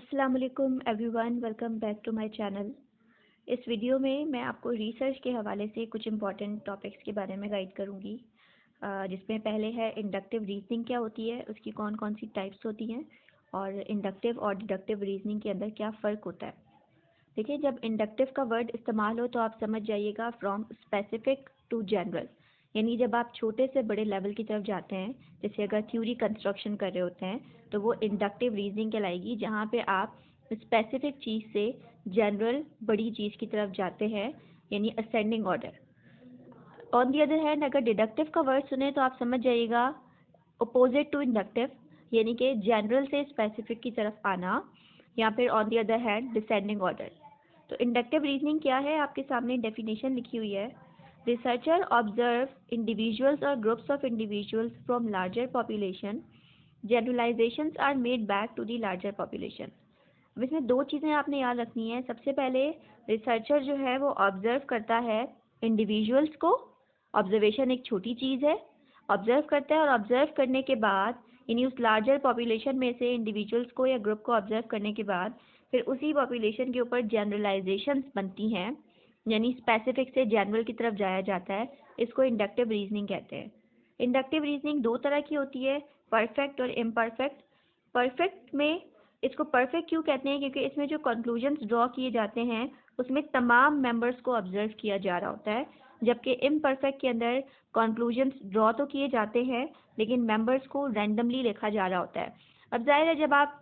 अस्सलाम वालेकुम everyone, welcome back to my channel. इस वीडियो में मैं आपको रिसर्च के हवाले से कुछ इम्पॉर्टेंट टॉपिक्स के बारे में गाइड करूँगी, जिसमें पहले है इंडक्टिव रीजनिंग क्या होती है, उसकी कौन कौन सी टाइप्स होती हैं और इंडक्टिव और डिडक्टिव रीजनिंग के अंदर क्या फ़र्क होता है। देखिए, जब इंडक्टिव का वर्ड इस्तेमाल हो तो आप समझ जाइएगा फ्रॉम स्पेसिफिक टू जनरल, यानी जब आप छोटे से बड़े लेवल की तरफ जाते हैं, जैसे अगर थ्योरी कंस्ट्रक्शन कर रहे होते हैं तो वो इंडक्टिव रीजनिंग कहलाएगी, जहाँ पे आप स्पेसिफिक चीज़ से जनरल बड़ी चीज़ की तरफ जाते हैं, यानी ascending order. On the other hand, अगर डिडक्टिव का वर्ड सुने तो आप समझ जाइएगा अपोजिट टू इंडक्टिव, यानी कि जनरल से स्पेसिफिक की तरफ आना, या फिर on the other hand descending order. तो इंडक्टिव रीजनिंग क्या है, आपके सामने डेफिनेशन लिखी हुई है। रिसर्चर ऑब्जर्व इंडिविजुअल्स और groups of individuals from larger population, generalizations are made back to the larger population. अब इसमें दो चीज़ें आपने याद रखनी है। सबसे पहले, रिसर्चर जो है वो ऑब्जर्व करता है इंडिविजुअल्स को। ऑब्जर्वेशन एक छोटी चीज़ है, ऑब्जर्व करता है और ऑब्जर्व करने के बाद, यानी उस लार्जर पॉपुलेशन में से इंडिविजुअल्स को या ग्रुप को ऑब्जर्व करने के बाद फिर उसी पॉपुलेशन के ऊपर जनरलाइजेशंस बनती हैं, यानी स्पेसिफिक से जनरल की तरफ जाया जाता है। इसको इंडक्टिव रीजनिंग कहते हैं। इंडक्टिव रीजनिंग दो तरह की होती है, परफेक्ट और इम्परफेक्ट। परफेक्ट में, इसको परफेक्ट क्यों कहते हैं, क्योंकि इसमें जो कंक्लूजन्स ड्रॉ किए जाते हैं उसमें तमाम मेंबर्स को ऑब्जर्व किया जा रहा होता है, जबकि इम्परफेक्ट के अंदर कंक्लूजन्स ड्रॉ तो किए जाते हैं लेकिन मेंबर्स को रैंडमली लिखा जा रहा होता है। अब जाहिर है, जब आप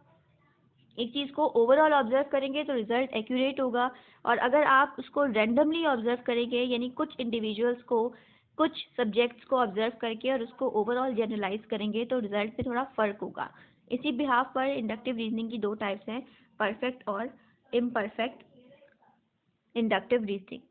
एक चीज़ को ओवरऑल ऑब्जर्व करेंगे तो रिजल्ट एक्यूरेट होगा, और अगर आप उसको रैंडमली ऑब्जर्व करेंगे, यानी कुछ इंडिविजुअल्स को, कुछ सब्जेक्ट्स को ऑब्जर्व करके और उसको ओवरऑल जनरलाइज करेंगे, तो रिजल्ट में थोड़ा फ़र्क होगा। इसी बिहाफ पर इंडक्टिव रीजनिंग की दो टाइप्स हैं, परफेक्ट और इम्परफेक्ट इंडक्टिव रीजनिंग।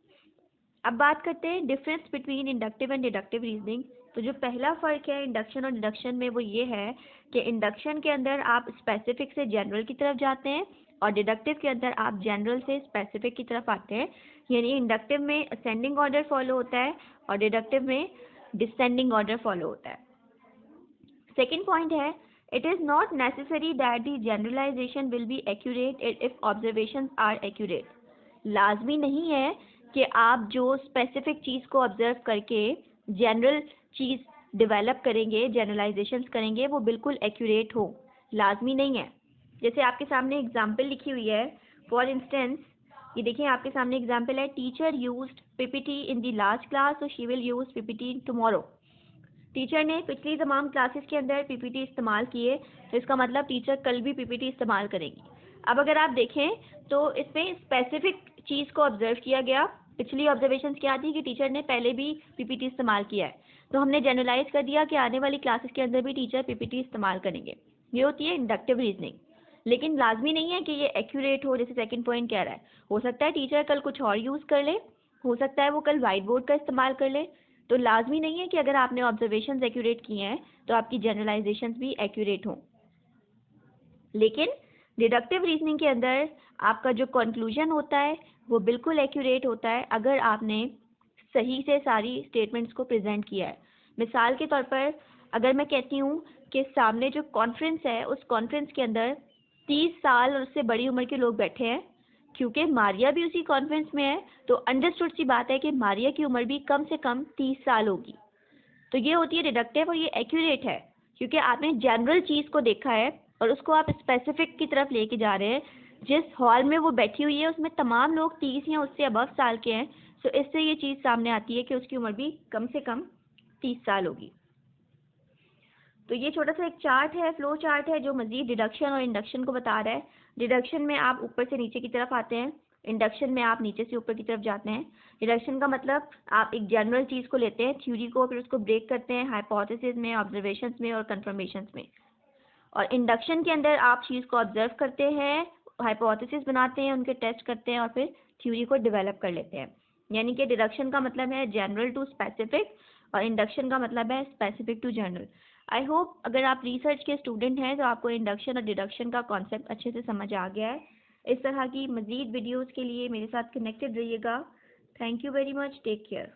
अब बात करते हैं difference between inductive and deductive reasoning. तो जो पहला फ़र्क है इंडक्शन और डिडक्शन में, वो ये है कि इंडक्शन के अंदर आप स्पेसिफिक से जनरल की तरफ जाते हैं और डिडक्टिव के अंदर आप जनरल से स्पेसिफिक की तरफ आते हैं, यानी इंडक्टिव में असेंडिंग ऑर्डर फॉलो होता है और डिडक्टिव में डिसेंडिंग ऑर्डर फॉलो होता है। सेकेंड पॉइंट है, it is not necessary that the generalization will be accurate if observations are accurate. लाजमी नहीं है कि आप जो स्पेसिफिक चीज़ को ऑब्जर्व करके जनरल चीज़ डेवलप करेंगे, जनरलाइजेशंस करेंगे, वो बिल्कुल एक्यूरेट हो, लाजमी नहीं है। जैसे आपके सामने एग्जांपल लिखी हुई है, फॉर इंस्टेंस, ये देखिए आपके सामने एग्जांपल है, teacher used PPT in the last class so she will use PPT tomorrow. Teacher ने पिछली तमाम क्लासेस के अंदर पीपीटी इस्तेमाल किए, तो इसका मतलब टीचर कल भी पीपीटी इस्तेमाल करेंगी। अब अगर आप देखें तो इसमें स्पेसिफिक चीज़ को ऑब्जर्व किया गया। पिछली ऑब्जर्वेशन क्या थी कि टीचर ने पहले भी पीपीटी इस्तेमाल किया है, तो हमने जनरलाइज कर दिया कि आने वाली क्लासेस के अंदर भी टीचर पीपीटी इस्तेमाल करेंगे। ये होती है इंडक्टिव रीजनिंग। लेकिन लाजमी नहीं है कि ये एक्यूरेट हो, जैसे सेकंड पॉइंट कह रहा है। हो सकता है टीचर कल कुछ और यूज़ कर ले, हो सकता है वो कल वाइट बोर्ड का इस्तेमाल कर ले। तो लाजमी नहीं है कि अगर आपने ऑब्जर्वेशंस एक्यूरेट किए हैं तो आपकी जनरलाइजेशंस भी एक्यूरेट हों। लेकिन डिडक्टिव रीजनिंग के अंदर आपका जो कंक्लूजन होता है वो बिल्कुल एक्यूरेट होता है, अगर आपने सही से सारी स्टेटमेंट्स को प्रेजेंट किया है। मिसाल के तौर पर, अगर मैं कहती हूँ कि सामने जो कॉन्फ्रेंस है, उस कॉन्फ्रेंस के अंदर 30 साल और उससे बड़ी उम्र के लोग बैठे हैं, क्योंकि मारिया भी उसी कॉन्फ्रेंस में है, तो अंडरस्टूड सी बात है कि मारिया की उम्र भी कम से कम 30 साल होगी। तो ये होती है डिडक्टिव और ये एक्यूरेट है, क्योंकि आपने जनरल चीज़ को देखा है और उसको आप स्पेसिफिक की तरफ लेके जा रहे हैं। जिस हॉल में वो बैठी हुई है उसमें तमाम लोग 30 या उससे अबव साल के हैं, तो इससे ये चीज़ सामने आती है कि उसकी उम्र भी कम से कम 30 साल होगी। तो ये छोटा सा एक चार्ट है, फ्लो चार्ट है, जो मज़ीद डिडक्शन और इंडक्शन को बता रहा है। डिडक्शन में आप ऊपर से नीचे की तरफ आते हैं, इंडक्शन में आप नीचे से ऊपर की तरफ जाते हैं। डिडक्शन का मतलब आप एक जनरल चीज़ को लेते हैं, थ्योरी को, फिर उसको ब्रेक करते हैं हाइपोथेसिस में, ऑब्जर्वेशंस में और कंफर्मेशंस में। और इंडक्शन के अंदर आप चीज़ को ऑब्जर्व करते हैं, हाइपोथेसिस बनाते हैं, उनके टेस्ट करते हैं और फिर थ्योरी को डेवलप कर लेते हैं। यानी कि डिडक्शन का मतलब है जनरल टू स्पेसिफिक और इंडक्शन का मतलब है specific to general. I hope अगर आप रिसर्च के स्टूडेंट हैं तो आपको इंडक्शन और डिडक्शन का कॉन्सेप्ट अच्छे से समझ आ गया है। इस तरह की मज़ीद वीडियोज़ के लिए मेरे साथ कनेक्टेड रहिएगा। Thank you very much, take care.